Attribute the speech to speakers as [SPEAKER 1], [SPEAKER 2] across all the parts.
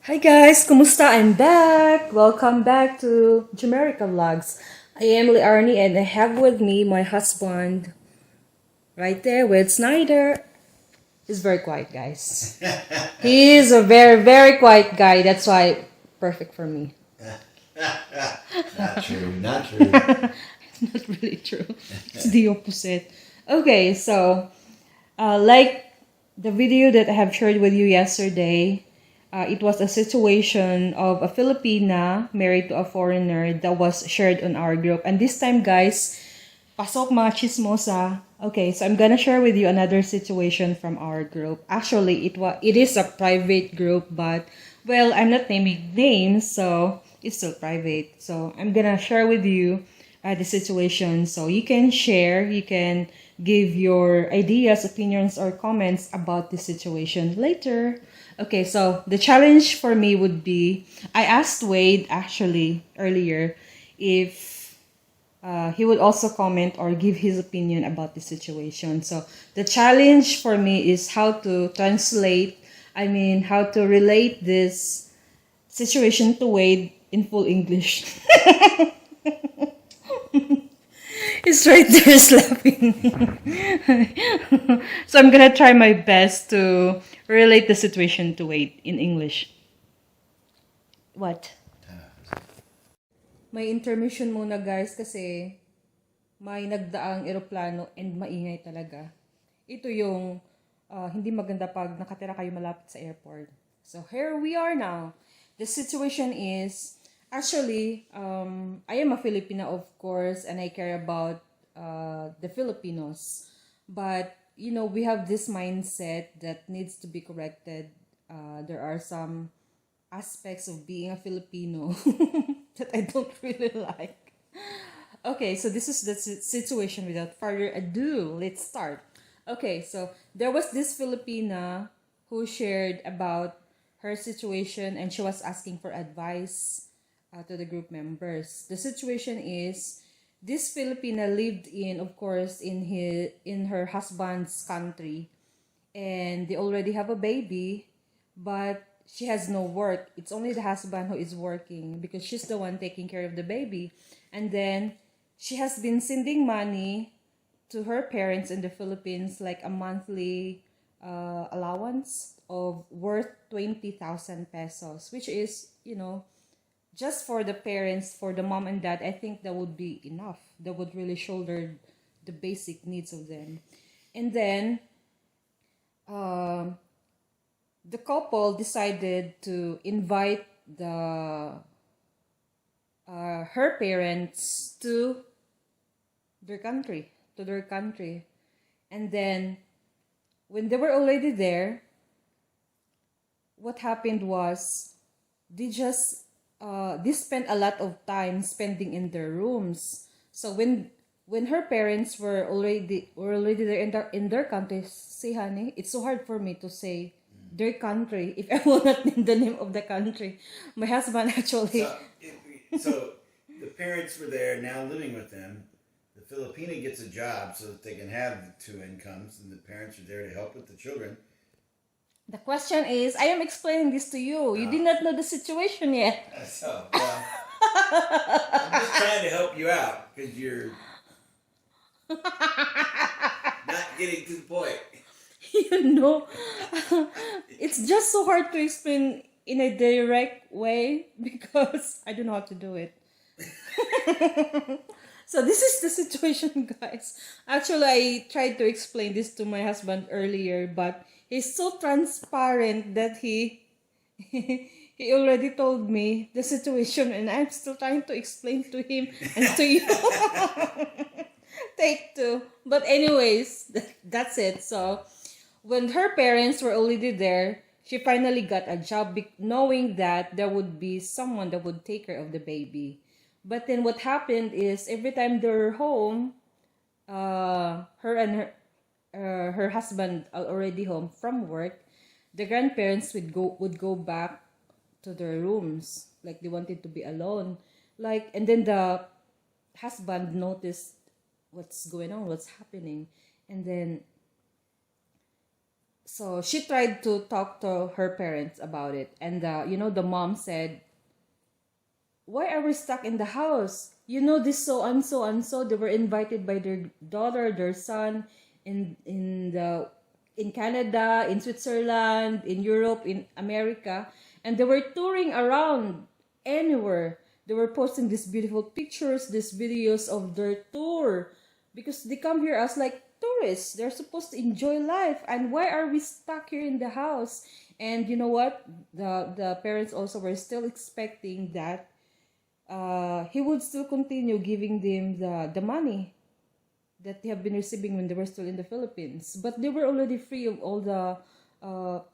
[SPEAKER 1] Hi guys, Kumusta? I'm back. Welcome back to Jumerikavlogs. I am Learni and I have with me my husband right there with Snyder. He's very quiet, guys. He's a very quiet guy. That's why perfect for me.
[SPEAKER 2] Not true, not true.
[SPEAKER 1] Not really true. It's the opposite. Okay, so like the video that I have shared with you yesterday, it was a situation of a Filipina married to a foreigner that was shared on our group. And this time, guys, pasok mga chismosa. Okay, so I'm gonna share with you another situation from our group. Actually, it is a private group, but well, I'm not naming names, so it's still private. So I'm gonna share with you the situation, so you can share, you can give your ideas, opinions, or comments about the situation later. Okay, so the challenge for me would be, I asked Wade actually earlier if he would also comment or give his opinion about the situation. So the challenge for me is how to how to relate this situation to Wade in full English. He's right there slapping. So I'm gonna try my best to relate the situation to Wade in English. What? May intermission muna guys kasi may nagdaang eroplano and maingay talaga. Ito yung hindi maganda pag nakatira kayo malapit sa airport. So here we are now. The situation is, actually, I am a Filipina of course and I care about the Filipinos. But, you know, we have this mindset that needs to be corrected. There are some aspects of being a Filipino that I don't really like. Okay, so this is the situation. Without further ado, let's start. Okay, so there was this Filipina who shared about her situation and she was asking for advice to the group members. The situation is, this Filipina lived in, of course, in her husband's country, and they already have a baby, but she has no work. It's only the husband who is working because she's the one taking care of the baby. And then she has been sending money to her parents in the Philippines, like a monthly allowance of worth 20,000 pesos, which is, you know, just for the parents, for the mom and dad, I think that would be enough. That would really shoulder the basic needs of them. And then the couple decided to invite her parents to their country, and then when they were already there, what happened was they spent a lot of time spending in their rooms. So when her parents were already there in their country, see honey, it's so hard for me to say their country if I will not name the name of the country. My husband actually.
[SPEAKER 2] So the parents were there, now living with them. The Filipina gets a job so that they can have two incomes, and the parents are there to help with the children.
[SPEAKER 1] The question is, I am explaining this to you. You did not know the situation yet.
[SPEAKER 2] So, I'm just trying to help you out because you're not getting to the point.
[SPEAKER 1] You know, it's just so hard to explain in a direct way because I don't know how to do it. So this is the situation, guys. Actually, I tried to explain this to my husband earlier, but he's so transparent that he already told me the situation, and I'm still trying to explain to him and to you. Take two. But anyways, that's it. So when her parents were already there, she finally got a job knowing that there would be someone that would take care of the baby. But then what happened is, every time they were home, her husband already home from work, the grandparents would go back to their rooms, like they wanted to be alone. Like, and then the husband noticed what's going on, what's happening, and then So she tried to talk to her parents about it, and the mom said, "Why are we stuck in the house? This so and so and so. They were invited by their daughter, their son, in Canada, in Switzerland, in Europe, in America, and they were touring around anywhere. They were posting these beautiful pictures, these videos of their tour, because they come here as like tourists. They're supposed to enjoy life, and why are we stuck here in the house?" And you know what? The parents also were still expecting that he would still continue giving them the money that they have been receiving when they were still in the Philippines. But they were already free of all the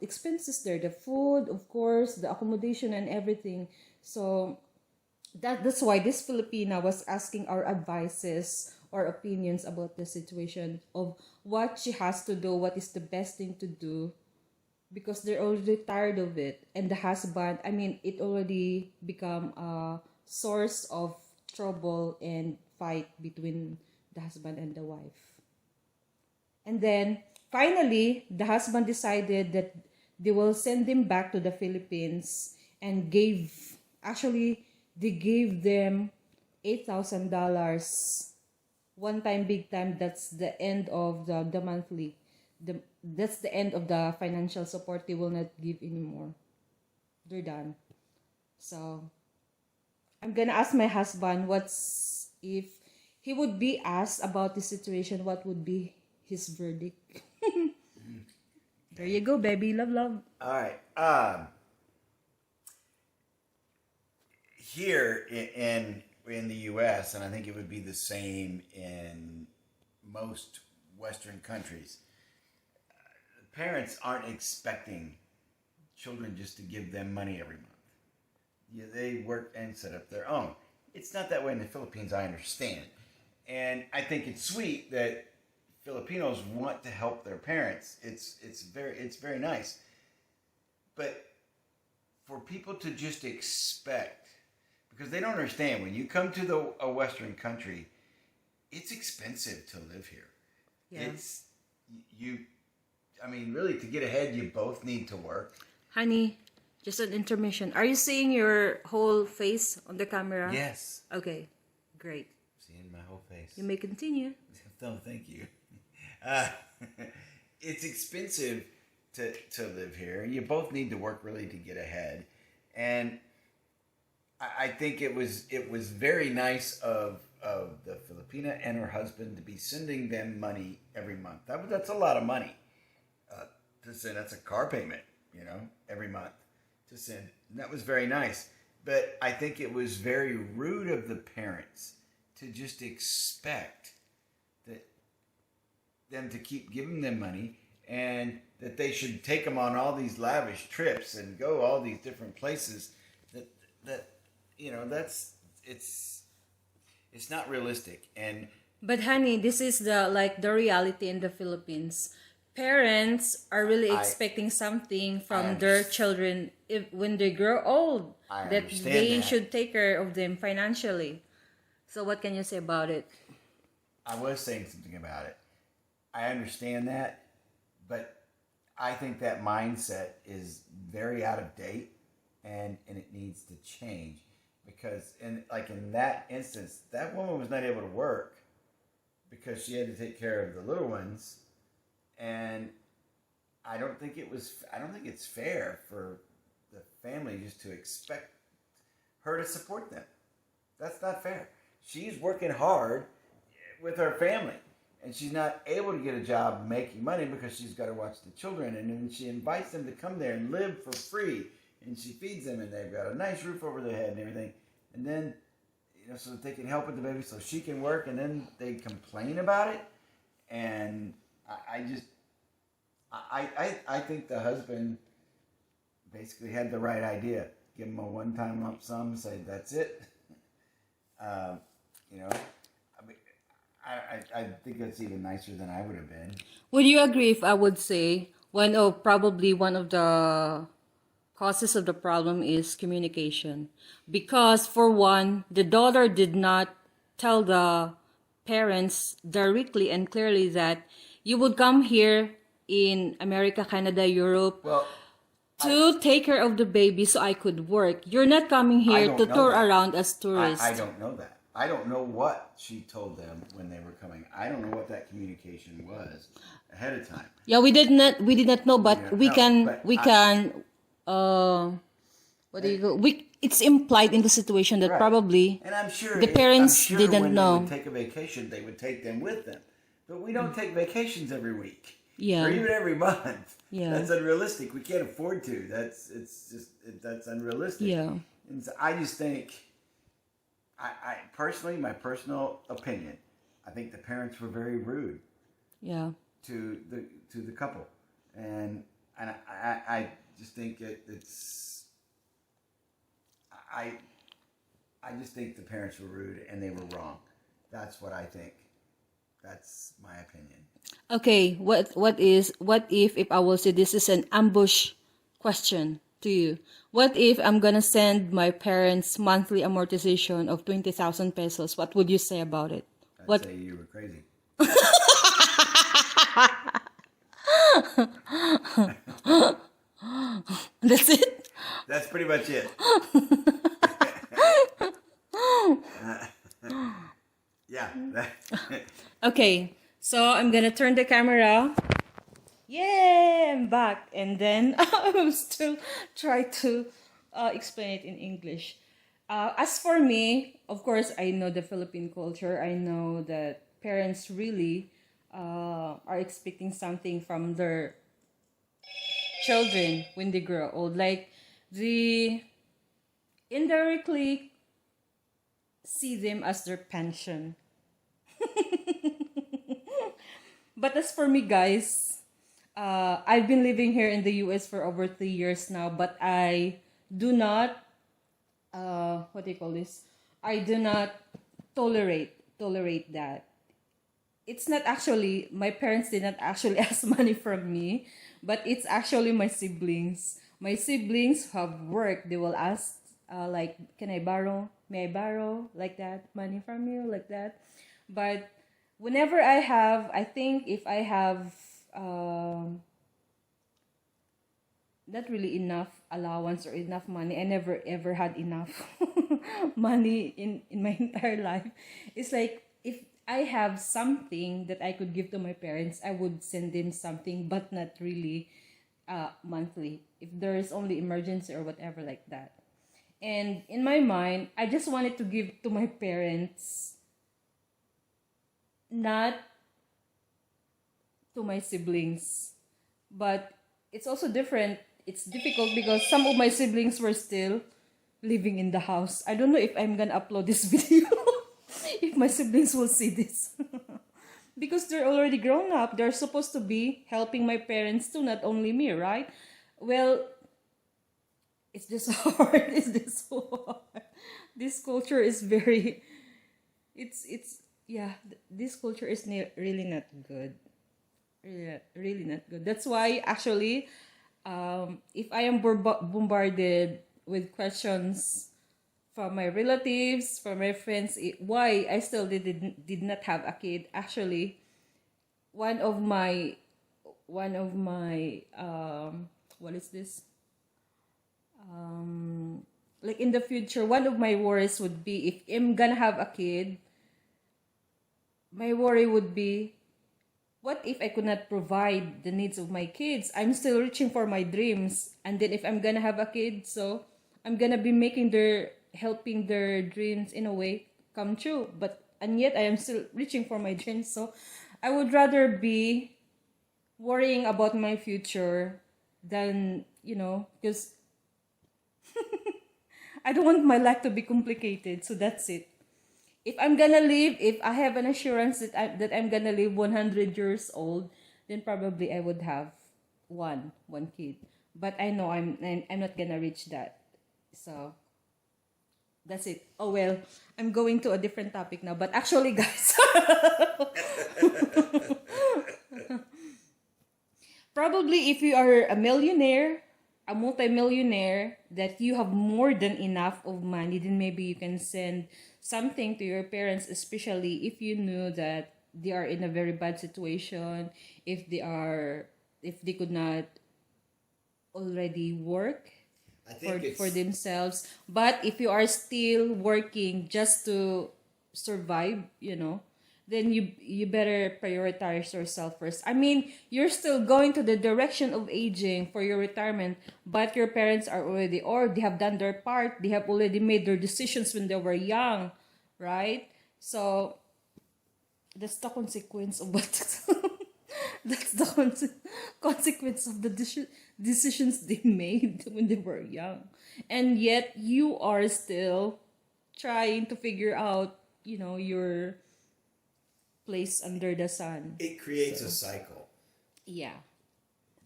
[SPEAKER 1] expenses there, the food, of course, the accommodation and everything. So that's why this Filipina was asking our advices or opinions about the situation of what she has to do, what is the best thing to do, because they're already tired of it. And the husband, I mean, it already become a source of trouble and fight between the husband and the wife. And then finally, the husband decided that they will send him back to the Philippines, and they gave them $8,000 one time, big time. That's the end of the monthly. That's the end of the financial support. They will not give anymore. They're done. So I'm gonna ask my husband what's if he would be asked about the situation, what would be his verdict? There you go, baby. Love, love.
[SPEAKER 2] All right. Here in the U.S., and I think it would be the same in most Western countries, parents aren't expecting children just to give them money every month. Yeah, they work and set up their own. It's not that way in the Philippines, I understand. And I think it's sweet that Filipinos want to help their parents. It's very nice. But for people to just expect, because they don't understand, when you come to a Western country, it's expensive to live here. Yeah. Really, to get ahead, you both need to work.
[SPEAKER 1] Honey, just an intermission. Are you seeing your whole face on the camera?
[SPEAKER 2] Yes.
[SPEAKER 1] Okay, great.
[SPEAKER 2] Seeing my whole face.
[SPEAKER 1] You may continue.
[SPEAKER 2] No, thank you. It's expensive to live here. You both need to work really to get ahead. And I think it was very nice of the Filipina and her husband to be sending them money every month. That's a lot of money to send. That's a car payment, every month to send. And that was very nice. But I think it was very rude of the parents to just expect that them to keep giving them money, and that they should take them on all these lavish trips and go all these different places. It's not realistic.
[SPEAKER 1] But honey, this is the reality in the Philippines. Parents are really expecting something from their children when they grow old, that they should take care of them financially. So what can you say about it?
[SPEAKER 2] I was saying something about it. I understand that, but I think that mindset is very out of date, and it needs to change, because in that instance, that woman was not able to work because she had to take care of the little ones, and I don't think it's fair for the family just to expect her to support them. That's not fair. She's working hard with her family, and she's not able to get a job making money because she's got to watch the children. And then she invites them to come there and live for free, and she feeds them, and they've got a nice roof over their head and everything. And then, so that they can help with the baby, so she can work, and then they complain about it. And I think the husband basically had the right idea. Give him a one-time lump sum, say that's it. I think that's even nicer than I would have been.
[SPEAKER 1] Would you agree if I would say one of the causes of the problem is communication? Because for one, the daughter did not tell the parents directly and clearly that you would come here in America, Canada, Europe
[SPEAKER 2] Well,
[SPEAKER 1] to take care of the baby so I could work. You're not coming here
[SPEAKER 2] don't
[SPEAKER 1] to
[SPEAKER 2] know
[SPEAKER 1] tour
[SPEAKER 2] that.
[SPEAKER 1] around as tourists.
[SPEAKER 2] I don't know that. I don't know what she told them when they were coming. I don't know what that communication was ahead of time.
[SPEAKER 1] Yeah, we did not know, but
[SPEAKER 2] Yeah,
[SPEAKER 1] we
[SPEAKER 2] no,
[SPEAKER 1] can
[SPEAKER 2] but
[SPEAKER 1] we
[SPEAKER 2] I-
[SPEAKER 1] can what do you go? It's implied in the situation that
[SPEAKER 2] Right.
[SPEAKER 1] probably
[SPEAKER 2] And I'm sure
[SPEAKER 1] the parents
[SPEAKER 2] I'm sure
[SPEAKER 1] didn't
[SPEAKER 2] when
[SPEAKER 1] know.
[SPEAKER 2] they would take a vacation, they would take them with them. But we don't take vacations every week.
[SPEAKER 1] Yeah.
[SPEAKER 2] Or even every month.
[SPEAKER 1] Yeah.
[SPEAKER 2] That's unrealistic. We can't afford to. That's unrealistic.
[SPEAKER 1] Yeah.
[SPEAKER 2] And so I just think, I personally, my personal opinion, I think the parents were very rude
[SPEAKER 1] Yeah.
[SPEAKER 2] to the couple, and I just think it's I just think the parents were rude and they were wrong. That's what I think. That's my opinion.
[SPEAKER 1] Okay, what if I will say this is an ambush question to you? What if I'm gonna send my parents monthly amortization of 20,000 pesos? What would you say about it?
[SPEAKER 2] I'd say you were crazy.
[SPEAKER 1] That's it?
[SPEAKER 2] That's pretty much it. Yeah.
[SPEAKER 1] Okay, so I'm gonna turn the camera. Yay, I'm back. And then I will still try to explain it in English. As for me, of course, I know the Philippine culture. I know that parents really are expecting something from their children when they grow old. Like, they indirectly see them as their pension. But as for me, guys, I've been living here in the US for over 3 years now, but I do not, what do you call this? I do not tolerate that. It's not actually, my parents did not actually ask money from me, but it's actually my siblings. My siblings have worked. They will ask, like, can I borrow? May I borrow? Like that, money from you, like that. But whenever I think if I have not really enough allowance or enough money, I never ever had enough money in my entire life. It's like, if I have something that I could give to my parents, I would send them something, but not really monthly. If there is only emergency or whatever like that. And in my mind, I just wanted to give to my parents, not to my siblings. But it's also different. It's difficult because some of my siblings were still living in the house. I don't know if I'm gonna upload this video if my siblings will see this. Because they're already grown up. They're supposed to be helping my parents too, not only me, right? Well, it's just hard. It's just so hard. This culture is very, yeah, this culture is really not good. Really not good. That's why, actually, if I am bombarded with questions from my relatives, from my friends, why I still did not have a kid. Actually, one of my what is this? Like, in the future, one of my worries would be, if I'm gonna have a kid, my worry would be, what if I could not provide the needs of my kids? I'm still reaching for my dreams. And then if I'm gonna have a kid, so I'm gonna be helping their dreams in a way come true. And yet I am still reaching for my dreams. So I would rather be worrying about my future than, because I don't want my life to be complicated. So that's it. If I'm gonna live, if I have an assurance that I'm gonna live 100 years old, then probably I would have one kid. But I know I'm not gonna reach that. So that's it. Oh well, I'm going to a different topic now. But actually, guys, probably if you are a millionaire, a multimillionaire, that you have more than enough of money, then maybe you can send something to your parents, especially if you knew that they are in a very bad situation, if they are if they could not already work
[SPEAKER 2] I think
[SPEAKER 1] for themselves. But if you are still working just to survive, then you better prioritize yourself first. I mean, you're still going to the direction of aging for your retirement, but your parents are already, or they have done their part. They have already made their decisions when they were young, right? So that's the consequence of what that's the consequence of the decisions they made when they were young. And yet you are still trying to figure out, your place under the sun.
[SPEAKER 2] it creates a cycle.
[SPEAKER 1] Yeah.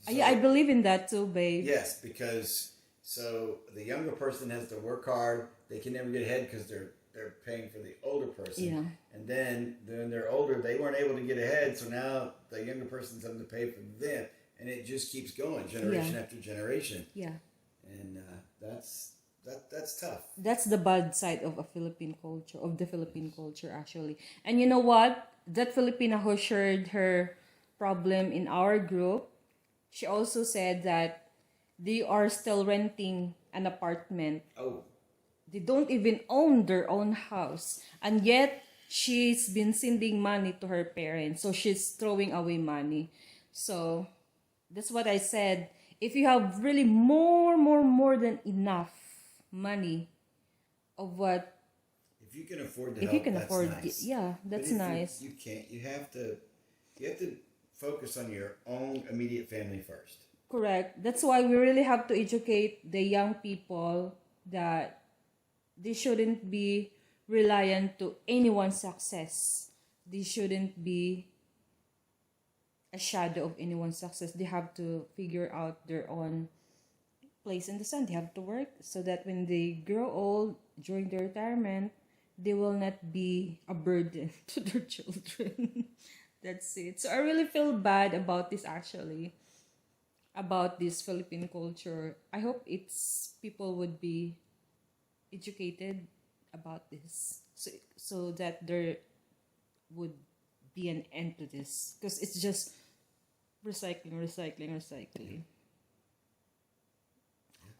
[SPEAKER 2] So-
[SPEAKER 1] I believe in that too, babe.
[SPEAKER 2] Yes, because so the younger person has to work hard. They can never get ahead because they're paying for the older person.
[SPEAKER 1] Yeah.
[SPEAKER 2] And then when they're older, they weren't able to get ahead, so now the younger person's having to pay for them, and it just keeps going generation after generation.
[SPEAKER 1] Yeah.
[SPEAKER 2] And that's tough.
[SPEAKER 1] That's the bad side of the Philippine culture, actually. And you know what? That Filipina who shared her problem in our group, she also said that they are still renting an apartment.
[SPEAKER 2] Oh,
[SPEAKER 1] They don't even own their own house. And yet, she's been sending money to her parents. So, she's throwing away money. So, that's what I said. If you have really more than enough money of what,
[SPEAKER 2] if you can afford to
[SPEAKER 1] if
[SPEAKER 2] help,
[SPEAKER 1] you can
[SPEAKER 2] that's
[SPEAKER 1] afford,
[SPEAKER 2] nice.
[SPEAKER 1] yeah,
[SPEAKER 2] But
[SPEAKER 1] that's
[SPEAKER 2] if
[SPEAKER 1] nice.
[SPEAKER 2] You can't. You have to focus on your own immediate family first.
[SPEAKER 1] Correct. That's why we really have to educate the young people that they shouldn't be reliant to anyone's success. They shouldn't be a shadow of anyone's success. They have to figure out their own place in the sun. They have to work so that when they grow old during their retirement, they will not be a burden to their children. That's it. So I really feel bad about this, actually, about this Philippine culture. I hope people would be educated about this, so that there would be an end to this, because it's just recycling.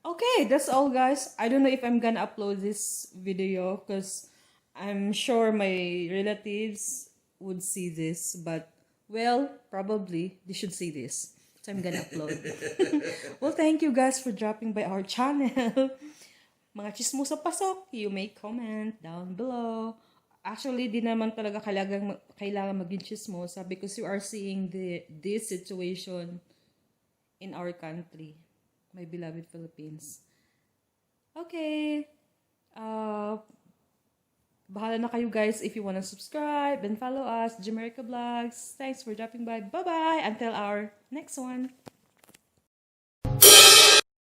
[SPEAKER 1] Okay, that's all, guys. I don't know if I'm gonna upload this video because I'm sure my relatives would see this, but well, probably they should see this, so I'm gonna upload. Well, thank you guys for dropping by our channel. Mga chismosa pasok, you may comment down below. Actually, di naman talaga kailangan maging chismosa because you are seeing this situation in our country, my beloved Philippines. Okay. Bahala na kayo, guys, if you wanna subscribe and follow us, Jumerika Vlogs. Thanks for dropping by. Bye-bye. Until our next one.